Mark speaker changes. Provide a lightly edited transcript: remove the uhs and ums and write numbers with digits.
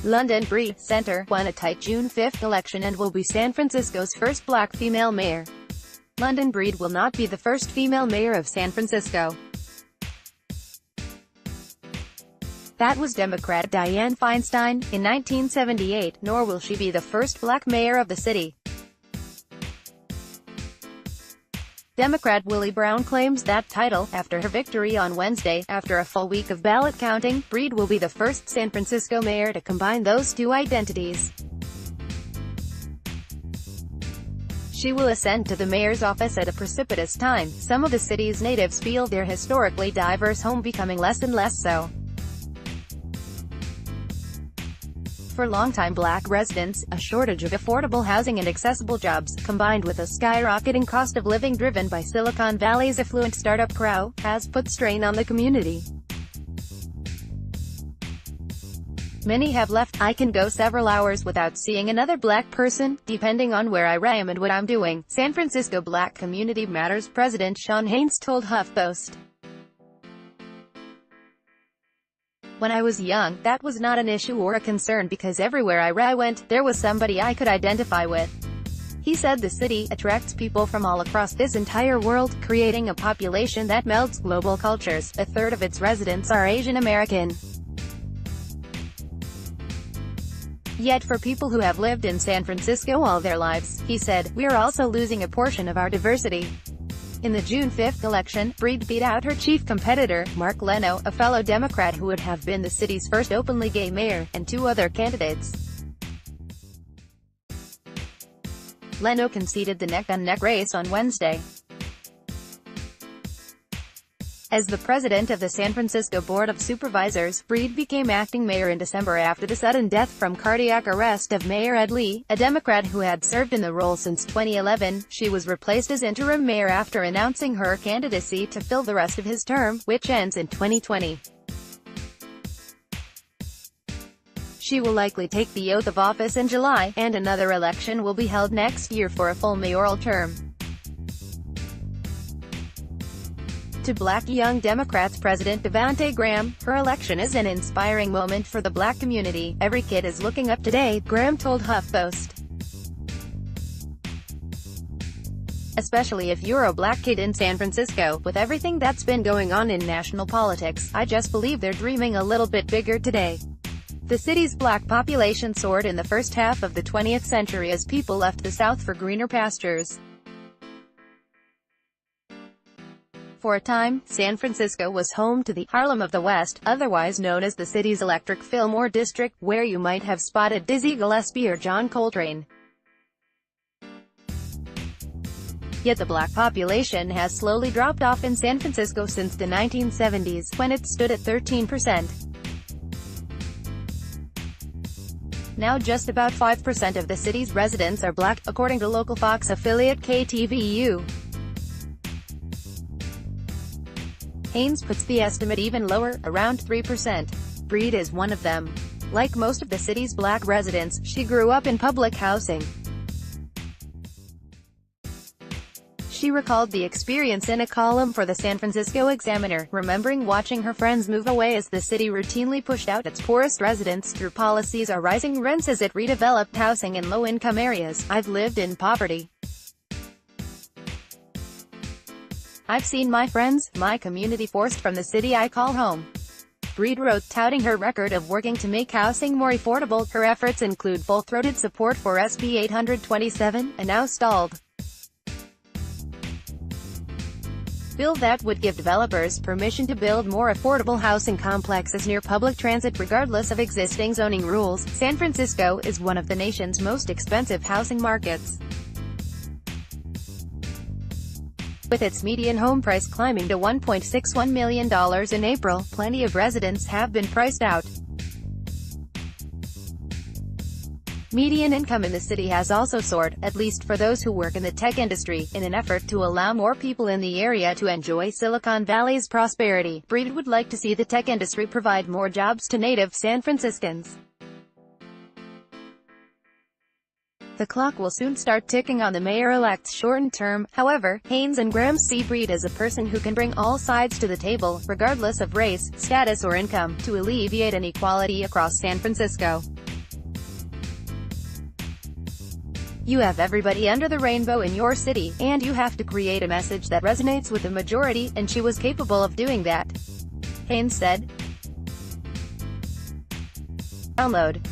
Speaker 1: London Breed Center won a tight June 5 election and will be San Francisco's first black female mayor. London Breed will not be the first female mayor of San Francisco. That was Democrat Dianne Feinstein, in 1978, nor will she be the first black mayor of the city. Democrat Willie Brown claims that title, after her victory on Wednesday. After a full week of ballot counting, Breed will be the first San Francisco mayor to combine those two identities. She will ascend to the mayor's office at a precipitous time. Some of the city's natives feel their historically diverse home becoming less and less so. For longtime black residents, a shortage of affordable housing and accessible jobs, combined with a skyrocketing cost of living driven by Silicon Valley's affluent startup crowd, has put strain on the community. Many have left. I can go several hours without seeing another black person, depending on where I am and what I'm doing, San Francisco Black Community Matters President Sean Haynes told HuffPost. When I was young, that was not an issue or a concern because everywhere I went, there was somebody I could identify with. He said the city attracts people from all across this entire world, creating a population that melds global cultures. A third of its residents are Asian American. Yet for people who have lived in San Francisco all their lives, he said, we're also losing a portion of our diversity. In the June 5 election, Breed beat out her chief competitor, Mark Leno, a fellow Democrat who would have been the city's first openly gay mayor, and two other candidates. Leno conceded the neck-on-neck race on Wednesday. As the president of the San Francisco Board of Supervisors, Breed became acting mayor in December after the sudden death from cardiac arrest of Mayor Ed Lee, a Democrat who had served in the role since 2011. She was replaced as interim mayor after announcing her candidacy to fill the rest of his term, which ends in 2020. She will likely take the oath of office in July, and another election will be held next year for a full mayoral term. To Black Young Democrats President Devonte Graham, her election is an inspiring moment for the black community. Every kid is looking up today, Graham told HuffPost. Especially if you're a black kid in San Francisco, with everything that's been going on in national politics, I just believe they're dreaming a little bit bigger today. The city's black population soared in the first half of the 20th century as people left the South for greener pastures. For a time, San Francisco was home to the Harlem of the West, otherwise known as the city's Electric Fillmore District, where you might have spotted Dizzy Gillespie or John Coltrane. Yet the black population has slowly dropped off in San Francisco since the 1970s, when it stood at 13%. Now just about 5% of the city's residents are black, according to local Fox affiliate KTVU. Haynes puts the estimate even lower, around 3%. Breed is one of them. Like most of the city's black residents, she grew up in public housing. She recalled the experience in a column for the San Francisco Examiner, remembering watching her friends move away as the city routinely pushed out its poorest residents through policies or rising rents as it redeveloped housing in low-income areas. I've lived in poverty. I've seen my friends, my community forced from the city I call home. Breed wrote, touting her record of working to make housing more affordable. Her efforts include full-throated support for SB 827, a now stalled bill that would give developers permission to build more affordable housing complexes near public transit regardless of existing zoning rules. San Francisco is one of the nation's most expensive housing markets, with its median home price climbing to $1.61 million in April. Plenty of residents have been priced out. Median income in the city has also soared, at least for those who work in the tech industry, in an effort to allow more people in the area to enjoy Silicon Valley's prosperity. Breed would like to see the tech industry provide more jobs to native San Franciscans. The clock will soon start ticking on the mayor-elect's shortened term. However, Haynes and Graham see Breed as a person who can bring all sides to the table, regardless of race, status or income, to alleviate inequality across San Francisco. You have everybody under the rainbow in your city, and you have to create a message that resonates with the majority, and she was capable of doing that," Haynes said. Download